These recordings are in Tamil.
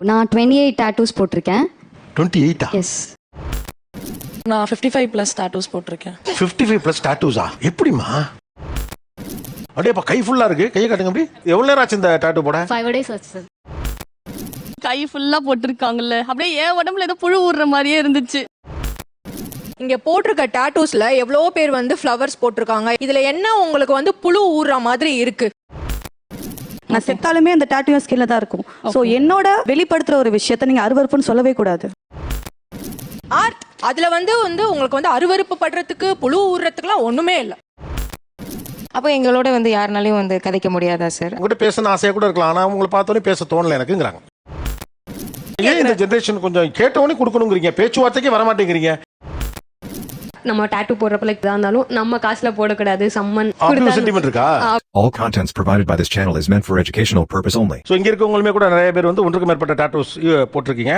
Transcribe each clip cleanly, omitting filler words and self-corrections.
நான் 28 டாட்டூஸ் போட்டிருக்கேன். 28 எஸ். நான் 55 ப்ளஸ் டாட்டூஸ் போட்டிருக்கேன். 55 ப்ளஸ் டாட்டூஸா? எப்படிமா? அப்படியேப்பா கை ஃபுல்லா இருக்கு. கையை காட்டுங்க அப்படி. எவ்வளவு நேரம் ஆச்சு இந்த டாட்டூ போட? 5 days ஆச்சு சார். கை ஃபுல்லா போட்டிருக்காங்கல்ல, அப்படியே என் உடம்புல ஏதோ புழு ஊறுற மாதிரியே இருந்துச்சு. இங்க போட்டிருக்க டாட்டூஸ்ல எவ்வளவோ பேர் வந்து ஃப்ளவர்ஸ் போட்டிருக்காங்க. இதுல என்ன உங்களுக்கு வந்து புழு ஊறுற மாதிரி இருக்கு? நான் செத்தாலுமே அந்த டாட்டூ ஸ்கின்ல தான் இருக்கும். சோ என்னோட வெளிப்படுத்துற ஒரு விஷயத்தை நீங்க அருவருப்புன்னு சொல்லவே கூடாது. ஆர்ட் அதுல வந்து உங்களுக்கு வந்து அருவருப்பு படுறதுக்கு புழு ஊறுறதுக்குலாம் ஒண்ணுமே இல்லை. அப்போ எங்களோட வந்து யாருனாலையும் வந்து கதைக்க முடியாதா சார்? உங்ககிட்ட பேசணும் ஆசையா கூட இருக்கலாம். ஆனா உங்களை பார்த்தோன்னே பேச தோணல எனக்குங்கிறாங்க. ஏன் இந்த ஜெனரேஷன் கொஞ்சம் கேட்டவொடனே கொடுக்கணுங்கிறீங்க, பேச்சுவார்த்தைக்கு வர மாட்டேங்கிறீங்க? நம்ம டாட்டூ போடுறப்ப லைக் தான் இருந்தாலும் நம்ம காசுல போடக்கூடாது. சம்மன் சென்டிமெண்ட் இருக்கா? All contents provided by this channel is meant for educational purpose only. So இங்க இருக்கவங்களுமே கூட நிறைய பேர் வந்து ஒன்றுக்கு மேற்பட்ட டாட்டூஸ் போட்டிருக்கீங்க.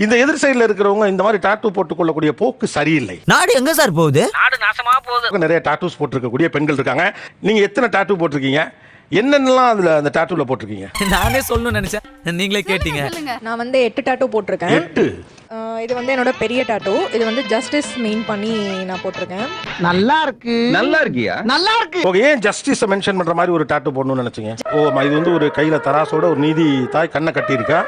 இந்த எதிர் சைடுல இருக்கிறவங்க இந்த மாதிரி டாட்டூ போட்டுக் கொள்ளக்கூடிய போக்கு சரியில்லை. நாடு எங்க சார் போகுது? நாடு நாசமா போகுது. நிறைய டாட்டூஸ் போட்டிருக்கக்கூடிய பெண்கள் இருக்காங்க. நீங்க எத்தனை டாட்டூ போட்டிருக்கீங்க? என்னென்னலாம் அதுல அந்த டாட்டூல போட்டிருக்கீங்க? நானே சொல்லணும்னு நினைச்சேன், நீங்களே கேட்டீங்க. நான் வந்து 8 டாட்டூ போட்டிருக்கேன். 8? இது வந்து என்னோட பெரிய டாட்டூ. இது வந்து ஜஸ்டிஸ் மீன் பண்ணி நான் போட்டிருக்கேன். நல்லா இருக்கு. நல்லா இருக்கியா? நல்லா இருக்கு. ஓகே, ஏன் ஜஸ்டிஸ் மென்ஷன் பண்ற மாதிரி ஒரு டாட்டூ போடணும்னு நினைச்சீங்க? இது வந்து ஒரு கையில தராசோட ஒரு நீதி தாய் கண்ணை கட்டி இருக்கா.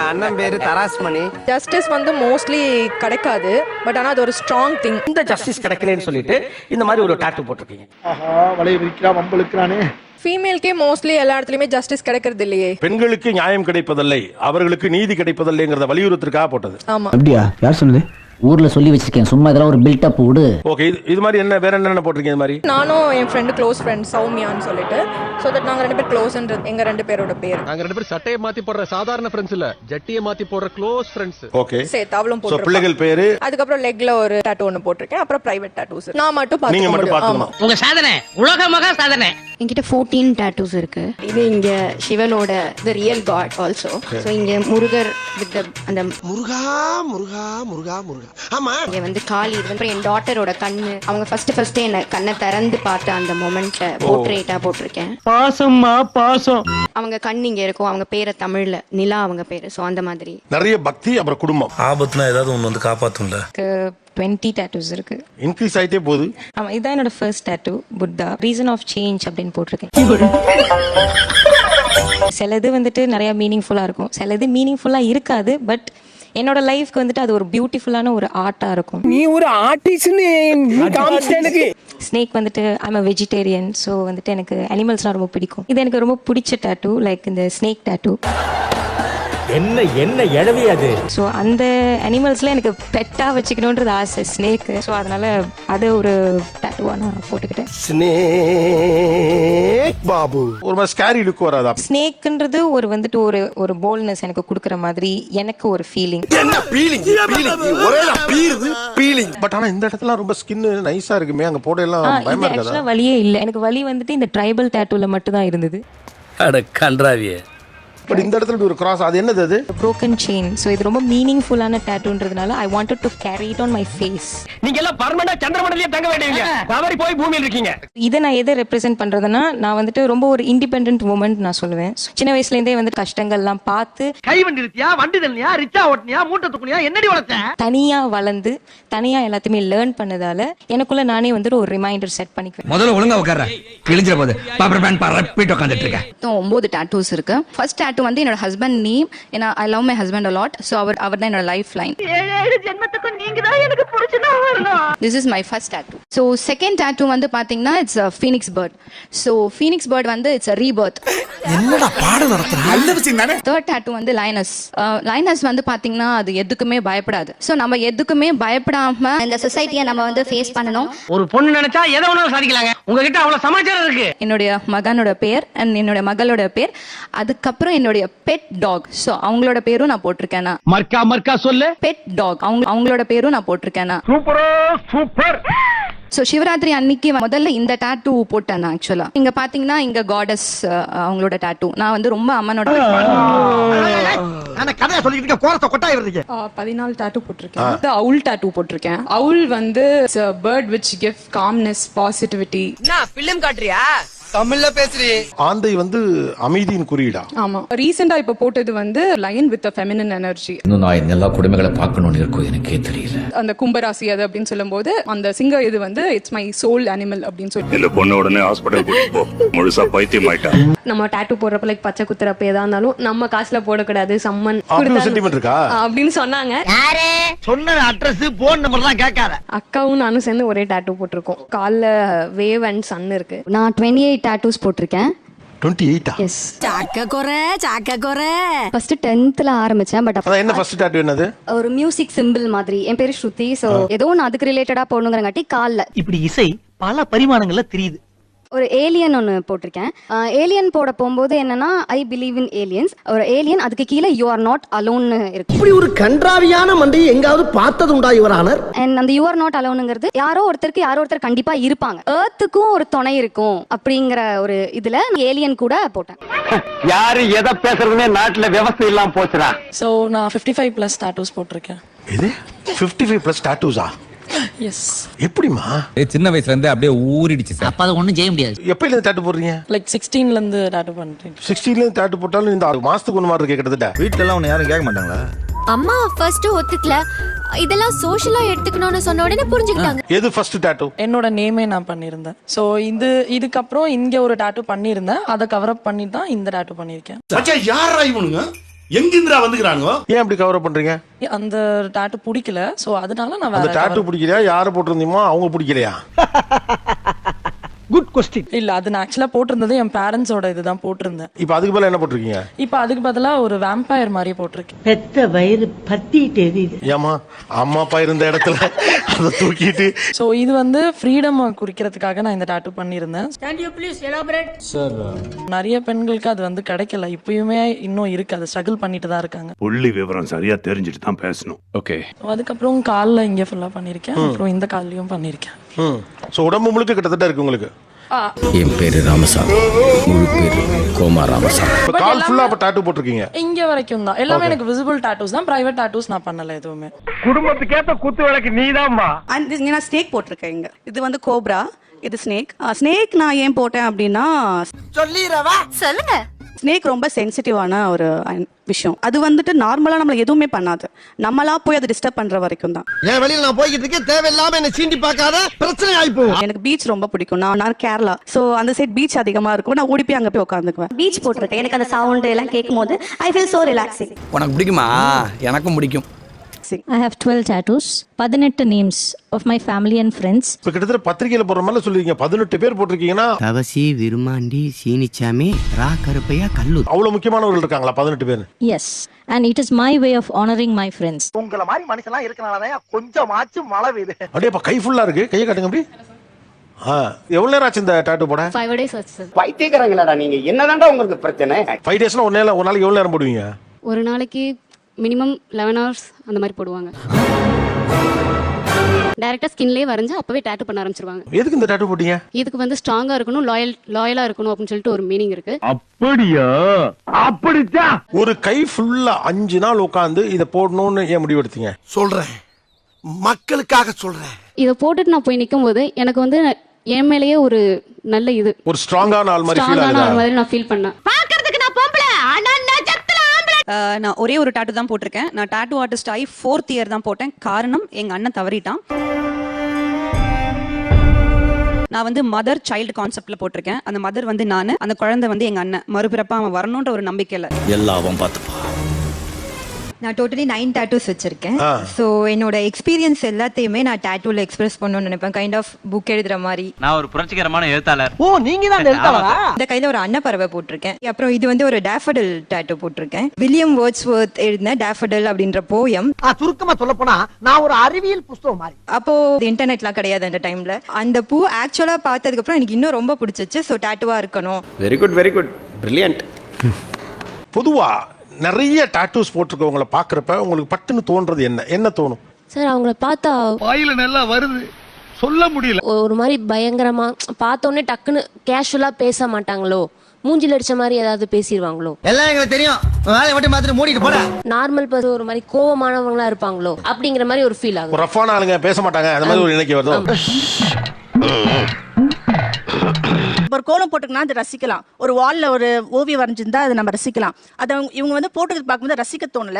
அண்ணன் பேரு தராஸ்மணி. ஜஸ்டிஸ் வந்து மோஸ்ட்லி கிடைக்காது, பட் ஆனா அது ஒரு ஸ்ட்ராங் திங். இந்த ஜஸ்டிஸ் கிடைக்கலன்னு சொல்லிட்டு இந்த மாதிரி ஒரு டாட்டூ போட்டிருக்கீங்க. ஆஹா, வளைய விரிக்கிறா, வம்பளுக்குறானே. ஃபீமேல்க்கே மோஸ்ட்லி எல்லா இடத்துலயுமே ஜஸ்டிஸ் கிடைக்கிறது இல்லையே. பெண்களுக்கு நியாயம் கிடைப்பதில்லை, அவர்களுக்கு நீதி கிடைப்பதில்லைங்கிறத வலியுறுத்திற்காக போட்டது. ஆமா. அப்படியா? யார் சொன்னது? ஊர்ல சொல்லி வச்சிருக்கேன், சும்மா இதெல்லாம் ஒரு பில்டப் விடு. ஓகே, இது மாதிரி என்ன வேற என்ன போட்டிருக்கீங்க? இது மாதிரி நானும் என் ஃப்ரெண்டு க்ளோஸ் ஃப்ரெண்ட் சௌமியான்னு சொல்லிட்டு, சோ தட் நாங்க ரெண்டு பேர் க்ளோஸ்ன்றது எங்க ரெண்டு பேரோட பேர். நாங்க ரெண்டு பேரும் சட்டையை மாத்தி போடுற சாதாரண ஃப்ரெண்ட்ஸ் இல்ல, ஜட்டியை மாத்தி போடுற க்ளோஸ் ஃப்ரெண்ட்ஸ். ஓகே, சேத்தாவலும் சோ போட்டுருக்கேன். பிள்ளைகள் பேரு. அதுக்கப்புறம் லெக்ல ஒரு டாட்டூ ஒன்னு போட்டிருக்கேன். அப்புறம் பிரைவேட் டாட்டூஸ் நான் மட்டும் நீங்க மட்டும் பாத்துக்கணும். பாத்துக்கணும். உங்க சாதனை உலக மகா சாதனை. என்கிட்ட 14 டாட்டூஸ் இருக்கு. இது இங்க சிவனோட the real god also. So இங்க முருகர் வித் அந்த முருகா முருகா முருகா முருகா. ஆமா, இங்க வந்து காளி. இது வந்து என் டாட்டரோட கண்ணு. அவங்க ஃபர்ஸ்ட் என்ன கண்ணை திறந்து பார்த்த அந்த மொமெண்ட்ல போர்ட்ரேட்டா போட்டிருக்கேன். பாசம்மா பாசம். அவங்க கண் இங்க இருக்கும். அவங்க பேரை தமிழ்ல நிலா அவங்க பேரு. சோ அந்த மாதிரி நிறைய பக்தி, அப்புறம் குடும்பம். ஆபத்துனா ஏதாவது ஒன்னு வந்து காப்பாத்தும்ல. 20 டாட்டூஸ் இருக்கு. இன்க்ரீஸ் ஆயிட்டே போகுது. ஆமா, இதான் என்னோட first tattoo. Buddha reason of change அப்படின்னு போட்டிருக்கேன். சிலது வந்துட்டு நிறைய மீனிங்ஃபுல்லா இருக்கும், சிலது மீனிங்ஃபுல்லா இருக்காது. பட் என்னோட லைஃப்க்கு வந்துட்டு அது ஒரு பியூட்டிஃபுல்லான ஒரு ஆர்ட்டா இருக்கும். நீ ஒரு ஆர்டிஸ்ட்னு காமிச்சேனுக்கு. ஸ்னேக் வந்துட்டு ஐம் அ வெஜிடேரியன். ஸோ வந்துட்டு எனக்கு அனிமல்ஸ்லாம் ரொம்ப பிடிக்கும். இது எனக்கு ரொம்ப பிடிச்ச டாட்டூ, லைக் இந்த ஸ்னேக் டாட்டூ. என்ன என்ன எழவி அது? ஸோ அந்த அனிமல்ஸ்ல எனக்கு பெட்டா வச்சுக்கணுன்றது ஆசை, ஸ்னேக். ஸோ அதனால அதை ஒரு டாட்டூவா நான் போட்டுக்கிட்டேன். ஸ்னேக் பாபு. ஒரு மாதிரி ஸ்கேரி லுக் வராதா? ஸ்னேக்ன்றது ஒரு வந்துட்டு ஒரு போல்ட்னஸ் எனக்கு கொடுக்குற மாதிரி எனக்கு ஒரு ஃபீலிங். என்ன ஃபீலிங்? ஒரே ஃபீலிங். பட் ஆனா இந்த இடத்துல ரொம்ப ஸ்கின் நைஸா இருக்குமே, அங்க போட எல்லாம் பயமா இருக்காதா? ஆக்சுவலா வலியே இல்லை எனக்கு. வலி வந்துட்டு இந்த ட்ரைபல் டாட்டூல மட்டும் தான் இருந்தது. அட கன்றாவியே. பட் இந்த இடத்துல ஒரு கிராஸ், அது என்னது? அது broken chain. ஸோ இது ரொம்ப மீனிங்ஃபுல்லான டாட்டூன்றதுனால I wanted to carry it on my face. நீங்க எல்லாம் பர்மனன்ட்டா சந்திரமண்டலத்திலே தங்க வேண்டியவங்க. தவறி போய் பூமியில இருக்கீங்க. இதை நான் எதை ரெப்ரசென்ட் பண்றதுன்னா, நான் வந்துட்டு ரொம்ப ஒரு இண்டிபெண்டன்ட் வுமன் நான் சொல்லுவேன். சின்ன வயசுல இருந்தே வந்து கஷ்டங்கள்லாம் பார்த்து, கை வண்டி இருத்தியா, வண்டி தள்ளியா, ரிச்சா ஓட்டினியா, மூட்டை தூக்குனியா, என்னடி வளர்த்த? தனியா வளர்ந்து தனியா எல்லாத்தையுமே லேர்ன் பண்ணதால எனக்குள்ள நானே வந்துட்டு ஒரு ரிமைண்டர் செட் பண்ணிக்குவேன். முதல்ல ஒழுங்கா உட்கார்ற, கிழிஞ்சிர போது பாப்பர் பேன் பரப்பிட்டு உட்கார்ந்துட்டு இருக்க. 9 டாட்டூஸ் இருக்கு. ஃபர்ஸ்ட் டாட்டூ வந்து என்னோட ஹஸ்பண்ட் நேம். ஏன்னா I love my husband a lot. So அவர் தான் என்னோட லைஃப் லைன். 7 ஜென்மத்துக்கு நீங்க தான் எனக்கு புடிச்சதா வரணும். This is my first tattoo. So second tattoo வந்து பாத்தீங்கன்னா it's a phoenix bird. So phoenix bird வந்து it's a rebirth. என்னடா பாடம் நடத்துற? நல்ல விஷயம் தானே. Third tattoo வந்து lioness. Lioness வந்து பாத்தீங்கன்னா அது எதுக்குமே பயப்படாது. So நம்ம எதுக்குமே பயப்படாம இந்த சொசைட்டியை நம்ம வந்து ஃபேஸ் பண்ணணும். ஒரு பொண்ணு நினைச்சா எதை வேணாலும் சாதிக்கலாங்க. உங்ககிட்ட அவ்வளவு சமாச்சாரம் இருக்கு. என்னுடைய மகனோட பேர் and என்னோட மகளோட பேர், அதுக்கப்புறம் என்னுடைய பெட் டாக். ஸோ அவங்களோட பேரும் நான் போட்டிருக்கேன். மர்க்கா சொல்லு. பெட் டாக் அவங்களோட பேரும் நான் போட்டிருக்கேன். சூப்பரோ சூப்பர். ஸோ சிவராத்திரி அன்னைக்கு முதல்ல இந்த டாட்டூ போட்டேன். ஆக்சுவலா இங்க பாத்தீங்கன்னா இங்க காடஸ் அவங்களோட டாட்டூ. நான் வந்து ரொம்ப அம்மனோட கதையா சொல்லிட்டு கோரத்தை கொட்டாய் வருதுங்க. 14 டாட்டூ போட்டிருக்கேன். அவுல் டாட்டூ போட்டிருக்கேன். அவுல் வந்து bird which give calmness, positivity. என்ன ஃபிலிம் காட்றியா? தமிழ்ல பேசுறீ. ஆந்தை வந்து அமைதியின் குறியீடா? ஆமா, ரீசெண்டா இப்ப போட்டது வந்து லயன் வித் ஃபெமினின் எனர்ஜி. இன்னும் நான் இந்த எல்லா குடும்பங்களை பார்க்கணும்னு இருக்கும் எனக்கே தெரியல. அந்த கும்பராசி அது அப்படின்னு சொல்லும்போது அந்த சிங்கர் இது வந்து இட்ஸ் மை சோல் அனிமல் அப்படின்னு சொல்லி இந்த பொண்ணு உடனே ஹாஸ்பிடல் கூட்டிட்டு போ. முழுசா பைத்தியம் ஆயிட்டா. நம்ம டாட்டூ போடுறப்ப லைக் பச்சை குத்துறப்ப ஏதா இருந்தாலும் நம்ம காசுல போடக்கூடாது, சம்மன் அப்படி சென்டிமெண்ட் இருக்கா அப்படின்னு சொன்னாங்க. சொன்ன அட்ரஸ் போன் நம்பர் தான் கேட்காத. அக்காவும் நானும் சேர்ந்து ஒரே டாட்டூ போட்டிருக்கோம். கால்ல வேவ் அண்ட் சன் இருக்கு. நான் 28 டாட்டூஸ் போட்டிருக்கேன். 28ஆ? எஸ். ஃபர்ஸ்ட் 10th ஆரம்பிச்சேன். பட் அதான் என்ன ஃபர்ஸ்ட் டாட்டூ என்னது? ஒரு மியூசிக் சிம்பிள் மாதிரி. என் பேரு ஸ்ருதி. சோ ஏதோ ஒன்று அதுக்கு ரிலேட்டடா போடணுங்கிறங்காட்டி கால்ல இப்படி இசை பல பரிமாணங்கள்ல தெரியுது. ஒரு ஏலியன் ஒன்று போட்டிருக்கேன். ஏலியன் போட போகும்போது என்னன்னா ஐ பிலீவ் இன் ஏலியன்ஸ். ஒரு ஏலியன், அதுக்கு கீழே யூ ஆர் நாட் அலோன்னு இருக்கு. இப்படி ஒரு கன்றாவியான மண்டையை எங்காவது பார்த்தது உண்டா யுவரானர்? அண்ட் அந்த யூ ஆர் நாட் அலோனுங்கிறது யாரோ ஒருத்தர் கண்டிப்பா இருப்பாங்க, ஏர்த்துக்கும் ஒரு துணை இருக்கும் அப்படிங்கிற ஒரு இதுல ஏலியன் கூட போட்டேன். யாரு எதை பேசுறதுமே நாட்டுல விவசாயம் இல்லாம போச்சுடா. ஸோ நான் 55+ டாட்டூஸ் போட்டிருக்கேன். இது 55+ டாட்டூஸா? எஸ். எப்படிமா? சின்ன வயசுல இருந்து அப்படியே ஊறிடுச்சு சார். அப்ப அதை ஒண்ணும் செய்ய முடியாது. எப்பயில இருந்து டாட்டூ போடுறீங்க? லைக் 16ல இருந்து டாட்டூ பண்ணிட்டேன். 16ல இருந்து டாட்டூ போட்டாலும் இந்த 6 மாசத்துக்கு ஒண்ணு மாதிரி இருக்கு கிட்டத்தட்ட. வீட்ல எல்லாம் உன்னை யாரும் கேட்க மாட்டாங்களா? அம்மா ஃபர்ஸ்ட் ஒத்துக்கல, இதெல்லாம் சோஷியலா எடுத்துக்கணும்னு சொன்ன உடனே புரிஞ்சுக்கிட்டாங்க. எது ஃபர்ஸ்ட் டாட்டூ? என்னோட நேமே நான் பண்ணியிருந்தேன். ஸோ இதுக்கப்புறம் இங்க ஒரு டாட்டூ பண்ணியிருந்தேன். அதை கவர் அப் பண்ணி தான் இந்த டாட்டூ பண்ணியிருக்கேன். யாரா இவனுங்க? எங்கிந்திரா வந்துக்கிறாங்க? ஏன் அப்படி கவர் பண்றீங்க? அந்த டாட்டூ பிடிக்கல. ஸோ அதனால நான் அந்த வேற டாட்டூ பிடிக்கலையா? யாரு போட்டிருந்தீமோ அவங்க பிடிக்கலையா? Good question. இல்ல, அது நான் ஆக்சுவலா போட்டிருந்தது என் பேரண்ட்ஸோட இதுதான் போட்டிருந்தேன். இப்போ அதுக்கு பதிலா என்ன போட்டிருக்கீங்க? இப்போ அதுக்கு பதிலா ஒரு வேம்பயர் மாதிரி போட்டிருக்கேன். பெத்த வயிறு பத்திட்டு எரியுது. ஏமா அம்மா அப்பா இருந்த இடத்துல அதை தூக்கிட்டு. ஸோ இது வந்து ஃப்ரீடம் குறிக்கிறதுக்காக நான் இந்த டாட்டூ பண்ணியிருந்தேன். நிறைய பெண்களுக்கு அது வந்து கிடைக்கல. இப்பயுமே இன்னும் இருக்கு, அதை ஸ்ட்ரகிள் பண்ணிட்டு தான் இருக்காங்க. புள்ளி விவரம் சரியா தெரிஞ்சுட்டு தான் பேசணும். ஓகே. அதுக்கப்புறம் காலில் இங்கே ஃபுல்லா பண்ணியிருக்கேன். அப்புறம் இந்த கால்லையும் பண்ணியிருக்கேன். ஸோ உடம்பு முழுக்க கிட்டத்தட்ட இருக்கு உங்களுக்கு. என் பேரு ராமசாமி, முழு பேரு கோமா ராமசாமி. இப்போ கால் ஃபுல்லா அப்ப டாட்டூ போட்டிருக்கீங்க? இங்க வரைக்கும் தான். எல்லாமே எனக்கு விசிபிள் டாட்டூஸ் தான். பிரைவேட் டாட்டூஸ் நான் பண்ணல எதுவுமே. குடும்பத்துக்கேத்த குத்து விளக்கு நீதாம்மா. நான் ஸ்னேக் போட்டிருக்கேன் இங்க. இது வந்து கோப்ரா, இது ஸ்னேக். ஸ்னேக் நான் ஏன் போட்டேன் அப்படின்னா, சொல்லிரவா சொல்லுங்க. ஸ்னேக் ரொம்ப சென்சிட்டிவான ஒரு விஷயம். அது வந்துட்டு நார்மலா நம்மள எதுவுமே பண்ணாது, நம்மளா போய் அதை டிஸ்டர்ப் பண்ற வரைக்கும் தான். என் வெளியில நான் போய்கிட்டு இருக்கேன், தேவையில்லாம என்ன சீண்டி பார்க்காத, பிரச்சனை ஆயிப்போ. எனக்கு பீச் ரொம்ப பிடிக்கும். நான் கேரளா, சோ அந்த சைட் பீச் அதிகமா இருக்கும். நான் ஓடி போய் அங்க போய் உட்காந்துக்குவேன். பீச் போட்டிருக்கேன். எனக்கு அந்த சவுண்ட் எல்லாம் கேட்கும் போது ஐ ஃபீல் சோ ரிலாக்ஸிங். உனக்கு பிடிக்குமா? எனக்கும் பிடிக்கும். I have 12 tattoos, 18 names of my family and friends. இப்போ கிட்டத்தட்ட பத்திரிகையில போற மாதிரி சொல்லிருக்கீங்க. 18 பேர் போட்டிருக்கீங்கன்னா தவசி, விருமாண்டி, சீனிச்சாமி, ரா கருப்பையா, கல்லு, அவ்வளவு முக்கியமானவர்கள் இருக்காங்களா 18 பேர்? Yes, and it is my way of honoring my friends. உங்கள மாதிரி மனுஷன்லாம் இருக்கனாலதான் கொஞ்சமாச்சும் மழை பெய்யுது. அப்படியே கை ஃபுல்லா இருக்கு. கையை காட்டுங்க அப்படி. எவ்வளவு நேரம் ஆச்சு இந்த டாட்டூ போட? 5 days ஆச்சு சார். பைத்தியக்காரங்களாடா நீங்க, என்னதான்டா உங்களுக்கு பிரச்சனை? 5 daysனா ஒரு நாளைக்கு எவ்வளவு நேரம் போடுவீங்க? ஒரு நாளைக்கு மினிமம் 11 hours அந்த மாதிரி போடுவாங்க. டைரக்டா ஸ்கின்லயே வரைஞ்சு அப்பவே டாட்டூ பண்ண ஆரம்பிச்சிருவாங்க. எதுக்கு இந்த டாட்டூ போட்டீங்க? இதுக்கு வந்து ஸ்ட்ராங்கா இருக்கணும், லாயலா இருக்கணும் அப்படின்னு சொல்லிட்டு ஒரு மீனிங் இருக்கு. அப்படியா? அப்படிச்சா? ஒரு கை ஃபுல்லா 5 நாள் உட்கார்ந்து இத போடணும்னு ஏன் முடிவு எடுத்தீங்க? சொல்றேன், மக்களுக்காக சொல்றேன். இத போட்டுட்டு நான் போய் நிக்கும் போது எனக்கு வந்து என் மேலேயே ஒரு நல்ல இது, ஒரு ஸ்ட்ராங்கான ஆள் மாதிரி ஃபீல் ஆகுது. ஆள் மாதிரி நான் ஃபீல் பண்ணேன். பாக்குறதுக்கு நான் பொம்பளை, ஆனா நெஜத்துல ஆம்பளை. நான் ஒரே ஒரு டாட்டூ தான் போட்டிருக்கேன். நான் டாட்டூ ஆர்டிஸ்ட் ஆகி 4th இயர் தான் போட்டேன். காரணம், எங்க அண்ணன் தவறிட்டான். நான் வந்து மதர் சைல்டு கான்செப்ட்ல போட்டிருக்கேன். அந்த மதர் வந்து நானு, அந்த குழந்தை வந்து எங்க அண்ணன். மறுபிறப்பா அவன் வரணும்ன்ற ஒரு நம்பிக்கையில எல்லாவும் பார்த்துப்பா. நான் டோட்டலி 9 tattoos வச்சிருக்கேன். சோ என்னோட எக்ஸ்பீரியன்ஸ் எல்லாத்தையுமே நான் டாட்டூல எக்ஸ்பிரஸ் பண்ணணும்னு நினைப்பேன். கைண்ட் ஆஃப் புக் எழுதுற மாதிரி. நான் ஒரு புரட்சிகரமான எழுத்தாளர். ஓ, நீங்க தான் எழுத்தாளரா? இந்த கையில ஒரு அன்னப்பறவை போட்டிருக்கேன். அப்புறம் இது வந்து ஒரு டேஃபடில் டாட்டூ போட்டிருக்கேன். வில்லியம் வேர்ட்ஸ்வொர்த் எழுதின டேஃபடில் அப்படின்ற போயம். சுருக்கமா சொல்ல போனா நான் ஒரு அறிவியல் புத்தகம் மாதிரி. அப்போ இன்டர்நெட்லாம் கிடையாது அந்த டைம்ல. அந்த பூ ஆக்சுவலா பார்த்ததுக்கு அப்புறம் எனக்கு இன்னும் ரொம்ப பிடிச்சிச்சு. சோ டாட்டூவா இருக்கணும். Very good, brilliant. பொதுவா நிறைய டாட்டூஸ் போட்டிருக்கவங்கள பாக்குறப்ப உங்களுக்கு பட்டுன்னு தோன்றது என்ன தோணும் சார்? அவங்கள பார்த்தா வாயில நல்லா வருது, சொல்ல முடியல. ஒரு மாதிரி பயங்கரமா பார்த்தோன்னே டக்குன்னு கேஷுவலா பேச மாட்டாங்களோ, மூஞ்சில அடிச்ச மாதிரி ஏதாவது பேசிடுவாங்களோ. எல்லாம் எங்களுக்கு தெரியும், வேலையை மட்டும் பார்த்துட்டு மூடிட்டு போட. நார்மல் பர்சன் ஒரு மாதிரி கோவமானவங்களா இருப்பாங்களோ அப்படிங்கிற மாதிரி ஒரு ஃபீல் ஆகும். ரஃபான ஆளுங்க பேச மாட்டாங்க, அந்த மாதிரி ஒரு நினைக்க வருது. ஒரு கோலம் போட்டுக்கனா அதை ரசிக்கலாம், ஒரு வால்ல ஒரு ஓவியம் வரைஞ்சிருந்தா அதை நம்ம ரசிக்கலாம். அதை இவங்க வந்து போட்டுக்கிறது பார்க்கும்போது ரசிக்க தோணல,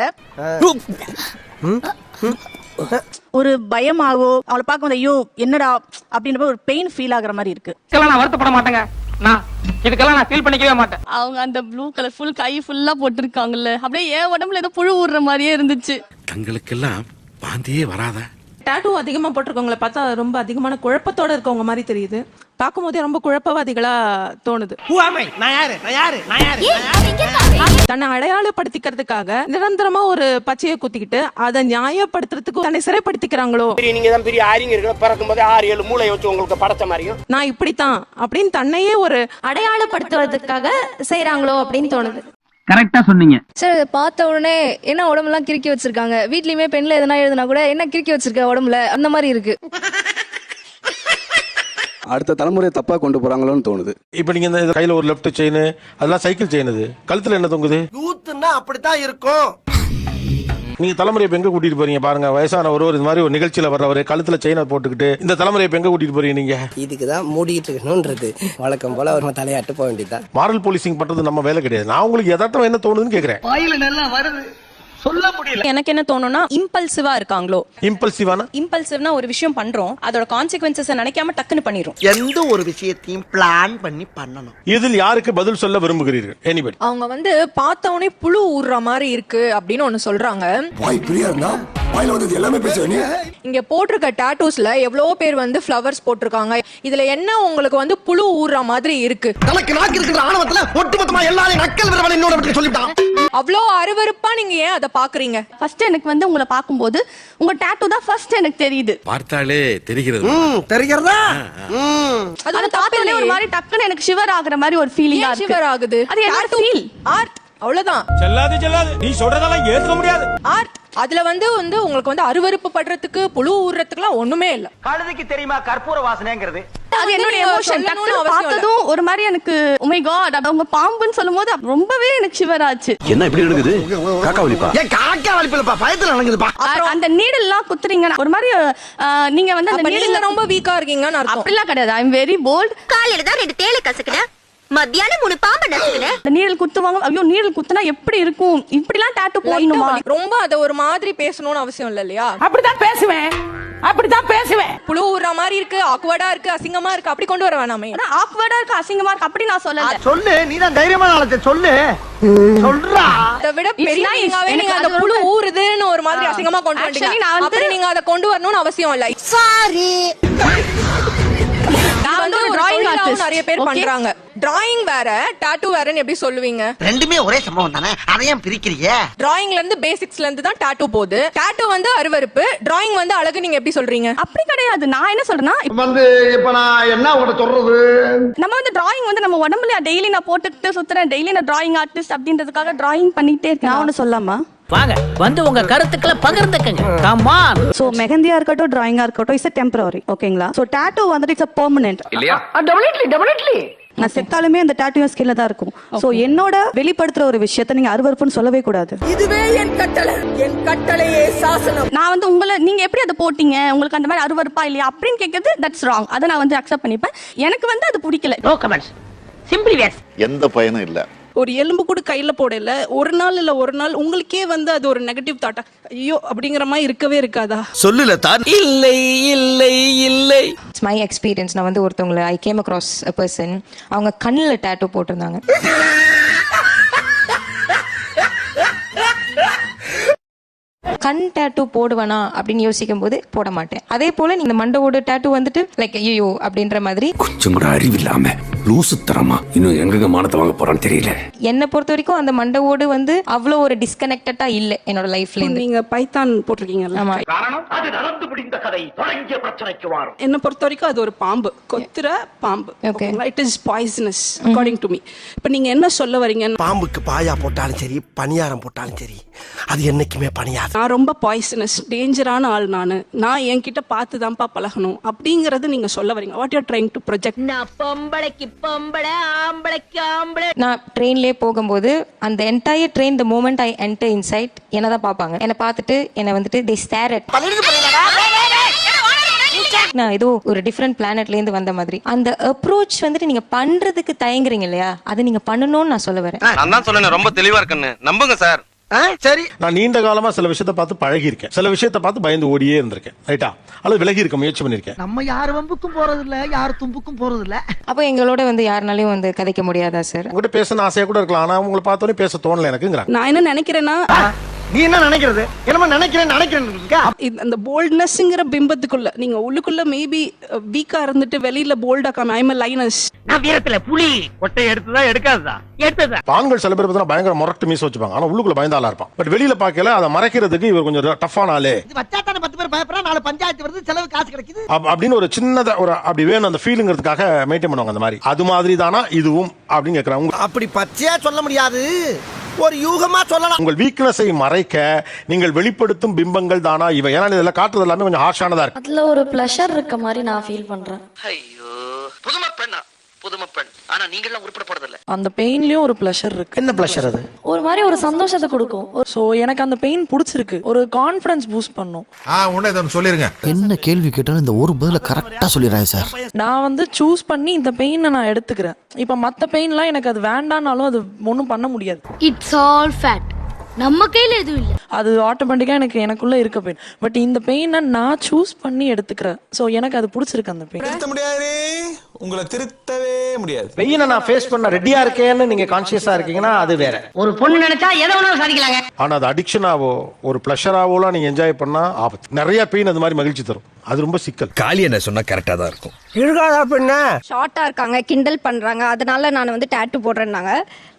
ஒரு பயமாவோ அவளை பார்க்கும்போது ஐயோ என்னடா அப்படின்ற ஒரு பெயின் ஃபீல் ஆகுற மாதிரி இருக்கு. நான் வருத்தப்பட மாட்டேங்க, நான் இதுக்கெல்லாம் நான் ஃபீல் பண்ணிக்கவே மாட்டேன். அவங்க அந்த ப்ளூ கலர் ஃபுல் கை ஃபுல்லா போட்டிருக்காங்கல்ல, அப்படியே என் உடம்புல ஏதோ புழு ஊடுற மாதிரியே இருந்துச்சு. தங்களுக்கெல்லாம் வாந்தியே வராதா? டாட்டூ அதிகமா போட்டிருக்கவங்கள பார்த்தா ரொம்ப அதிகமான குழப்பத்தோட இருக்கவங்க மாதிரி தெரியுது. பார்க்கும்போதே ரொம்ப குழப்பவாதிகளா தோணுது. தன்னை அடையாளப்படுத்திக்கிறதுக்காக நிரந்தரமா ஒரு பச்சையை குத்திக்கிட்டு அதை நியாயப்படுத்துறதுக்கு தன்னை சிறைப்படுத்திக்கிறாங்களோ. நீங்க தான் பெரிய ஆரியர்கள், பிறக்கும் போதே 6-7 மூளை வச்சு உங்களுக்கு படைச்ச மாதிரியும் நான் இப்படித்தான் அப்படின்னு தன்னையே ஒரு அடையாளப்படுத்துவதற்காக செய்யறாங்களோ அப்படின்னு தோணுது. கரெக்டா சொன்னீங்க சார். பார்த்த உடனே என்ன உடம்புலாம் கிறுக்கி வச்சிருக்காங்க, வீட்லயுமே பெண்ல எதனா எழுதுனா கூட என்ன கிறுக்கி வச்சிருக்க உடம்புல, அந்த மாதிரி இருக்கு. அடுத்த தலைமுறையை தப்பா கொண்டு போறாங்களோன்னு தோணுது. இப்ப நீங்க இந்த கையில ஒரு லெஃப்ட் செயின், அதெல்லாம் சைக்கிள் செயின், அது கழுத்துல என்ன தொங்குது? யூத்னா அப்படித்தான் இருக்கும். நீங்க தலைமுறையை எங்க கூட்டிட்டு போறீங்க பாருங்க. வயசான ஒருவர் இந்த மாதிரி ஒரு நிகழ்ச்சியில வர்றவரு கழுத்துல செயினை போட்டுக்கிட்டு இந்த தலைமுறையை எங்க கூட்டிட்டு போறீங்க நீங்க? இதுக்குதான் மூடிட்டு இருக்கணும்ன்றது வழக்கம் போல ஒரு தலையாட்டு போக வேண்டியதுதான். மாரல் போலீசிங் பண்றது நம்ம வேலை கிடையாது. நான் உங்களுக்கு யதார்த்தம் என்ன தோணுதுன்னு கேக்குறேன். வாயில நல்லா வருது, சொல்ல முடியல. எனக்கு என்ன தோணும்னா இம்பல்சிவா இருக்காங்களோ. இம்பல்சிவானா? இம்பல்சிவ்னா ஒரு விஷயம் பண்றோம், அதோட கான்சிக்வன்சஸ் நினைக்காம டக்குன்னு பண்ணிரும். எந்த ஒரு விஷயத்தையும் பிளான் பண்ணி பண்ணணும். இதில் யாருக்கு பதில் சொல்ல விரும்புகிறீர்கள்? எனிபடி. அவங்க வந்து பார்த்தவனே புழு ஊறுற மாதிரி இருக்கு அப்படின்னு ஒண்ணு சொல்றாங்க. இங்க போட்டிருக்க டாட்டூஸ்ல எவ்வளவோ பேர் வந்து ஃப்ளவர்ஸ் போட்டிருக்காங்க. இதுல என்ன உங்களுக்கு வந்து புழு ஊறுற மாதிரி இருக்கு? தனக்கு நாக்கு இருக்கிற ஆணவத்துல ஒட்டுமொத்தமா எல்லாரையும் நக்கல் விரவலை இன்னொரு சொல்லிட்டான். அவ்வளோ அருவருப்பா நீங்க ஏன் அதை பாக்குறீங்க? ஃபர்ஸ்ட் எனக்கு வந்து உங்களை பார்க்கும்போது உங்க டாட்டூ தான் ஃபர்ஸ்ட் எனக்கு தெரியுது. பார்த்தாலே தெரிகிறது. தெரிகிறதா? அது பார்த்தாலே ஒரு மாதிரி டக்குன்னு எனக்கு ஷிவர் ஆகுற மாதிரி ஒரு ஃபீலிங்கா இருக்கு. ஷிவர் ஆகுது. அது என்ன ஃபீல்? ஆர்ட், அவ்வளவுதான். செல்லாது நீ சொல்றதெல்லாம் ஏத்துக்க முடியாது. ஆர்ட். அதுல வந்து உங்களுக்கு வந்து அருவருப்பு படுறதுக்கு புழு ஊறதுக்குலாம் ஒண்ணுமே இல்ல. கழுதைக்கு தெரியுமா கற்பூர வாசனைங்கிறது? அது என்னோட எமோஷன். பார்த்ததும் ஒரு மாதிரி எனக்கு oh my god, அவங்க பாம்புன்னு சொல்லும்போது ரொம்பவே எனக்கு ஷிவர் ஆச்சு. என்ன இப்படி நடக்குது? காக்கா வலிப்பா? ஏன் காக்கா வலிப்பா? பயத்துல நடக்குதுப்பா. அந்த நீடல்லாம் குத்துறீங்க ஒரு மாதிரி. நீங்க வந்து அந்த நீடல்ல ரொம்ப வீக்கா இருக்கீங்கன்னு அர்த்தம். அப்படிலாம் கிடையாது. ஐ அம் வெரி போல்ட். காலையில தான் 2 தேளை கசக்குனேன், மத்தியானம் 3 பாம்பை நசுக்குனேன். அந்த நீடல் குத்துவாங்க, ஐயோ நீடல் குத்துனா எப்படி இருக்கும், இப்படிலாம் டாட்டூ போடணுமா? ரொம்ப அத ஒரு மாதிரி பேசணும்னு அவசியம் இல்ல இல்லையா? அப்படிதான் பேசுவேன். புழு ஊறுற மாதிரி இருக்கு, ஆக்வர்டா இருக்கு, அசிங்கமா இருக்கு, அப்படி கொண்டு வர வேணாமே. ஆக்வர்டா இருக்கு, அசிங்கமா இருக்கு அப்படி நான் சொல்லல. சொல்லு, நீ தான் தைரியமான ஆளு, சொல்லு. சொல்றா. அதை விட பெரிய நீங்க அந்த புழு ஊறுதுன்னு ஒரு மாதிரி அசிங்கமா கொண்டு வந்தீங்க. அப்படி நீங்க அதை கொண்டு வரணும்னு அவசியம் இல்ல. சாரி. நான் வந்து டிராயிங் ஆர்டிஸ்ட், நிறைய பேர் பண்றாங்க. டிராயிங் வேற, டாட்டூ வேறன்னு எப்படி சொல்லுவீங்க? ரெண்டுமே ஒரே சம்பவம் தானே, அதை ஏன் பிரிக்கிறீங்க? டிராயிங்ல இருந்து பேசிக்ஸ்ல இருந்து தான் டாட்டூ போகுது. டாட்டூ வந்து அருவருப்பு, டிராயிங் வந்து அழகு. நீங்க எப்படி சொல்றீங்க? அப்படி கிடையாது. நான் என்ன சொல்றேன்னா, வந்து இப்ப நான் என்ன உங்கள்ட்ட சொல்றது, நம்ம வந்து டிராயிங் வந்து நம்ம உடம்புல டெய்லி நான் போட்டுட்டு சுத்துறேன், டெய்லி நான் டிராயிங் ஆர்டிஸ்ட் அப்படின்றதுக்காக டிராயிங் பண்ணிட்டே இருக்கேன். நான் ஒன்னு சொல்லாமா? வாங்க வந்து உங்க கருத்துக்களை பகிர்ந்துக்கங்க. Come on. சோ மெஹந்தியா இருக்கட்டும், டிராயிங்கா இருக்கட்டும், இட்ஸ் டெம்பரரி. ஓகேங்களா? சோ டாட்டூ வந்து இட்ஸ் பெர்மனன்ட் இல்லையா? டெஃபினெட்லி. நான் செத்தாலுமே அந்த டாட்டூ ஸ்கில்ல தான் இருக்கும். சோ என்னோட வெளிப்படுத்துற ஒரு விஷயத்தை நீங்க அருவருப்புன்னு சொல்லவே கூடாது. இதுவே என் கட்டளை, என் கட்டளையே சாசனம். நான் வந்து உங்களை நீங்க எப்படி அதை போட்டீங்க, உங்களுக்கு அந்த மாதிரி அருவருப்பா இல்லையா அப்படின்னு கேட்கறது தட்ஸ் ராங். அதை நான் வந்து அக்செப்ட் பண்ணிப்பேன். எனக்கு வந்து அது பிடிக்கல. No comments. Simply waste. எந்த பயனும் இல்ல. ஒரு எலும்பு கூட கையில போடல, ஒரு நாள் இல்ல ஒரு நாள் உங்களுக்கே வந்து அது ஒரு நெகட்டிவ் தாட்டா ஐயோ அப்படிங்கிற மாதிரி இருக்கவே இருக்காதா? சொல்லுல தான். இல்லை இல்லை இல்லை. It's my experience. நான் வந்து ஒருத்தவங்களை I came across a person, அவங்க கண்ணுல டாட்டூ போட்டிருந்தாங்க. கண் டாட்டூ போடுவேனா அப்படின்னு யோசிக்கும் போது போட மாட்டேன். அதே போல இந்த மண்டவோட டாட்டூ வந்துட்டு லைக் ஐயோ அப்படின்ற மாதிரி கொஞ்சம் கூட அறிவில்லாம லூசுத்தரமா இன்னும் எங்க மானத்தை வாங்க போறான்னு தெரியல. என்னை பொறுத்த வரைக்கும் அந்த மண்டவோடு வந்து அவ்வளோ ஒரு டிஸ்கனெக்டடா இல்ல என்னோட லைஃப்ல இருந்து. நீங்க பைத்தான் போட்டிருக்கீங்கல்ல? ஆமா. காரணம் அது நடந்து முடிந்த கதை, தொடங்கிய பிரச்சனைக்கு வரும். என்ன பொறுத்த வரைக்கும் அது ஒரு பாம்பு, கொத்துற பாம்பு. ஓகேங்களா? It is poisonous according to me. இப்போ நீங்க என்ன சொல்ல வரீங்க? பாம்புக்கு பாயா போட்டாலும் சரி, பணியாரம் போட்டாலும் சரி, அது என்னைக்குமே பணியாது. நான் ரொம்ப பாய்சனஸ் டேஞ்சரான ஆள். நான் என்கிட்ட பார்த்து தான்ப்பா பழகணும் அப்படிங்கறது நீங்க சொல்ல வரீங்க. What you are trying to project? நான் பொம்பளைக்கு பொம்பளை, ஆம்பளைக்கு ஆம்பளை. நான் ட்ரெயின்லயே போகும்போது அந்த entire train the moment I enter inside என்னதான் பார்ப்பாங்க. என்னை பார்த்துட்டு என்னை வந்துட்டு they stare at. நான் ஏதோ ஒரு டிஃப்ரெண்ட் பிளானட்ல இருந்து வந்த மாதிரி அந்த அப்ரோச் வந்துட்டு நீங்க பண்றதுக்கு தயங்குறீங்க இல்லையா, அதை நீங்க பண்ணணும்னு நான் சொல்ல வரேன். நான் தான் சொல்றேன் ரொம்ப தெளிவா இருக்கேன்னு நம்புங்க சார். சரி, நான் நீண்ட காலமா சில விஷயத்தை பார்த்து பழகி இருக்கேன், சில விஷயத்தை பார்த்து பயந்து ஓடியே இருந்திருக்கேன், ரைட்டா, அல்லது விலகி இருக்க முயற்சி பண்ணிருக்கேன். நம்ம யார் வம்புக்கும் போறது இல்ல, யார் தும்புக்கும் போறது இல்ல. அப்போ எங்களோட வந்து யாருனாலையும் வந்து கதைக்க முடியாதா சார்? உங்ககிட்ட பேசணும் ஆசையா கூட இருக்கலாம், ஆனா உங்களை பார்த்தோன்னே பேச தோணல எனக்குங்கிறாங்க. நான் என்ன நினைக்கிறேன்னா, நீ என்ன நினைக்கிறது? என்னமா நினைக்கிறேன் அந்த போல்ட்னஸ்ங்கிற பிம்பத்துக்குள்ள நீங்க உள்ளுக்குள்ள மேபி வீக்கா இருந்துட்டு வெளியில போல்டா காம ஐம் லைனஸ். நான் வீரத்துல புலி ஒட்டை எடுத்துதான் எடுக்காதா. ஆண்கள் சில பேர் பார்த்தா பயங்கர முரட்டு மீச வச்சுப்பாங்க, ஆனா உள்ளுக்குள்ள பயந்தாளா இருப்பான். பட் வெளியில பார்க்கல அதை மறைக்கிறதுக்கு இவர் கொஞ்சம் டஃப்பான ஆளு. இது வச்சாத்தான 10 பேர் பயப்படுறா, 4 பஞ்சாயத்து வருது, செலவு காசு கிடைக்குது அப்படின்னு ஒரு சின்னதா ஒரு அப்படி வேணும் அந்த ஃபீலிங்கிறதுக்காக மெயின்டைன் பண்ணுவாங்க. அந்த மாதிரி அது மாதிரி தானா இதுவும் அப்படின்னு கேட்கறாங்க. அப்படி பச்சையா சொல்ல முடியாது, ஒரு யூகமா சொல்லலாம். உங்கள் வீக்னஸை மறைக்க நீங்கள் வெளிப்படுத்தும் பிம்பங்கள் தானா இவை? ஏன்னா இதெல்லாம் காட்டுறது எல்லாமே கொஞ்சம் ஹார்ஷானதா இருக்கு. அதுல ஒரு ப்ளஷர் இருக்க மாதிரி நான் ஃபீல் பண்றேன். ஐயோ, புதுமை பெண், ஆனா நீங்க எல்லாம் உருப்பட போறது இல்ல. அந்த பெயின்லயும் ஒரு ப்ளஷர் இருக்கு. என்ன ப்ளஷர் அது? ஒரு மாதிரி ஒரு சந்தோஷத்தை கொடுக்கும். சோ எனக்கு அந்த பெயின் பிடிச்சிருக்கு, ஒரு கான்ஃபிடன்ஸ் பூஸ்ட் பண்ணும். சொல்லிருங்க. என்ன கேள்வி கேட்டாலும் இந்த ஒரு பதில கரெக்டா சொல்லிடுறாங்க சார். நான் வந்து சூஸ் பண்ணி இந்த பெயினை நான் எடுத்துக்கிறேன். இப்ப மத்த பெயின்லாம் எனக்கு அது வேண்டானாலும் அது ஒன்றும் பண்ண முடியாது. இட்ஸ் ஆல் ஃபேட், நம்ம கையில எதுவும் இல்ல, அது ஆட்டோமேட்டிக்கா எனக்குள்ள இருக்க பெயின். பட் இந்த பெயினை நான் சூஸ் பண்ணி எடுத்துக்கிறேன். சோ எனக்கு அது பிடிச்சிருக்கு அந்த பெயின். திருத்த முடியாது, உங்களை திருத்தவே முடியாது. பெயினை நான் ஃபேஸ் பண்ண ரெடியா இருக்கேன்னு நீங்க கான்ஷியஸா இருக்கீங்கன்னா அது வேற. ஒரு பொண்ணு நினைச்சா எதை வேணாலும் சாதிக்கலாங்க. ஆனா அது அடிக்ஷனாவோ ஒரு பிளஷராவோலாம் நீங்க என்ஜாய் பண்ணா ஆபத்து. நிறைய பெயின் அது மாதிரி மகிழ்ச்சி தரும், அது ரொம்ப சிக்கல். காலி என்ன சொன்னா கரெக்டா தான் இருக்கும். இருக்காதா பெண்ண? ஷார்ட்டா இருக்காங்க, கிண்டல் பண்றாங்க, அதனால நான் வந்து டாட்டூ போடுறேன்னாங்க.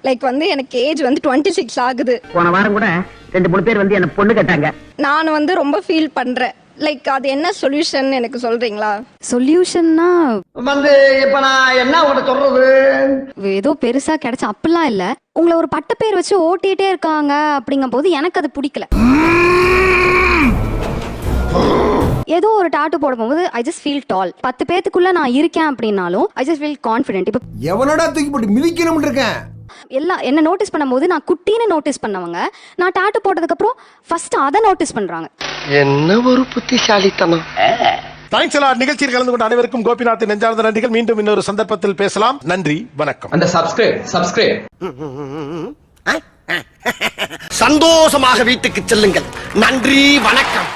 லைக் வந்து எனக்கு ஏஜ் வந்து 26 ஆகுது. போன வாரம் கூட 2-3 பேர் வந்து என்ன பொண்ணு கேட்டாங்க. நான் வந்து ரொம்ப ஃபீல் பண்றேன். லைக் அது என்ன சொல்யூஷன் எனக்கு சொல்றீங்களா? சொல்யூஷன்னா வந்து இப்ப நான் என்ன உங்கள்ட்ட சொல்றது? ஏதோ பெருசா கிடைச்ச அப்படிலாம் இல்ல. உங்களை ஒரு பட்ட பேர் வச்சு ஓட்டிட்டே இருக்காங்க அப்படிங்கும் போது எனக்கு அது பிடிக்கல. ஏதோ ஒரு டாட்டூ போட போகும்போது ஐ ஜஸ்ட் ஃபீல் டால். 10 பேத்துக்குள்ள நான் இருக்கேன் அப்படின்னாலும் ஐ ஜஸ்ட் ஃபீல் கான்ஃபிடென்ட். இப்ப எவனடா தூக்கி போட்டு மிதிக்கணும்னு இருக்கேன். எல்லாம் என்ன நோட்டீஸ் பண்ணும்போது நான் குட்டின்னு நோட்டீஸ் பண்ணவங்க நான் டாட்டூ போட்டதுக்கு அப்புறம் ஃபர்ஸ்ட் அதை நோட்டீஸ் பண்றாங்க. என்ன ஒரு புத்திசாலித்தனம். தேங்க்ஸ் எல்லாம். நிகழ்ச்சியில் கலந்து கொண்ட அனைவருக்கும் கோபிநாத் நெஞ்சார்ந்த நன்றிகள். மீண்டும் இன்னொரு சந்தர்ப்பத்தில் பேசலாம். நன்றி, வணக்கம். அந்த சப்ஸ்கிரைப் சந்தோஷமாக வீட்டுக்கு செல்லுங்கள். நன்றி, வணக்கம்.